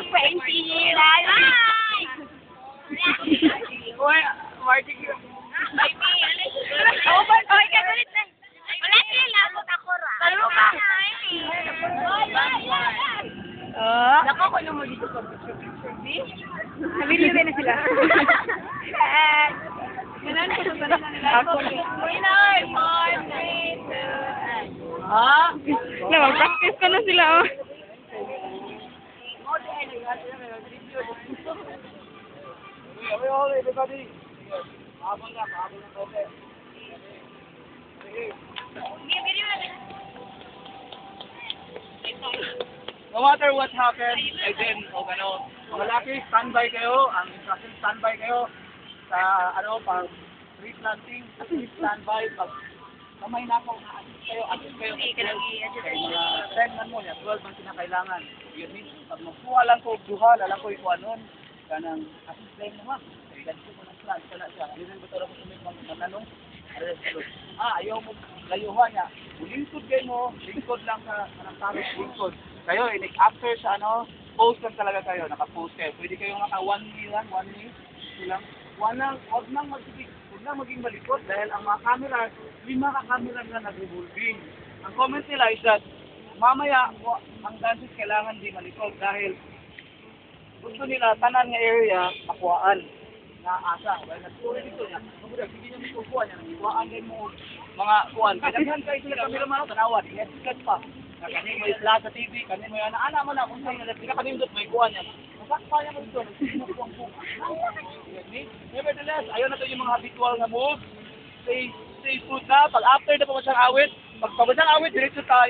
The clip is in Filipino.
20 Hi! Uy, Marty. Oh, kagulit na. Wala siya labot ako ra. Ano ka? Oh. Nako, kuno mo dito sa picture. Nabili na sila. Ganun ko sa na nila. Ako. Winner! 4, 3, 2, 1. Ah? Mag-practice ko na sila, oh. No matter what happens, again, mga laki, standby kayo, ang instruction, standby kayo sa, pag tree planting, standby, pag kamay na ako, assist kayo, kay mga 10 man mo, 12 man kinakailangan. Yun means, pag magkuha lang ko, duha, lalang ko ikuha nun, kanang assist kayo mo ha, kaya ganito mo ng plan, sana siya, yun ang bato na ko sumit mananong, ayaw mo, layuhan niya, lingkod kayo mo, lingkod lang sa taro, lingkod. Kayo, after sa post lang talaga kayo, naka-post kayo. Pwede kayo naka 1 day lang, 1 day, lang. Huwag nang maging malikot dahil ang mga camera, 5 ka-camera na nag-revolving. Ang comment nila is that, mamaya, ang dances kailangan di malikot dahil gusto nila, tanan nga area, makuhaan na asa. Well, nag-story dito niya. Hindi niya mikukuha niya, nakuhaan din mo mga kuhaan. Kailangan kayo sila camera man, tanawa, di-edit pa. Kani mo isla sa TV, kani mo yan, ana mo na kung saan nila, kani mo may kuha niya. Masakpa niya mo dito, nagsinukuang po. Nevertheless, ayaw na ito yung mga habitual na moves. Stay put na, pag after na pa mo siyang awit, pag pa mo siyang awit, diretso tayo.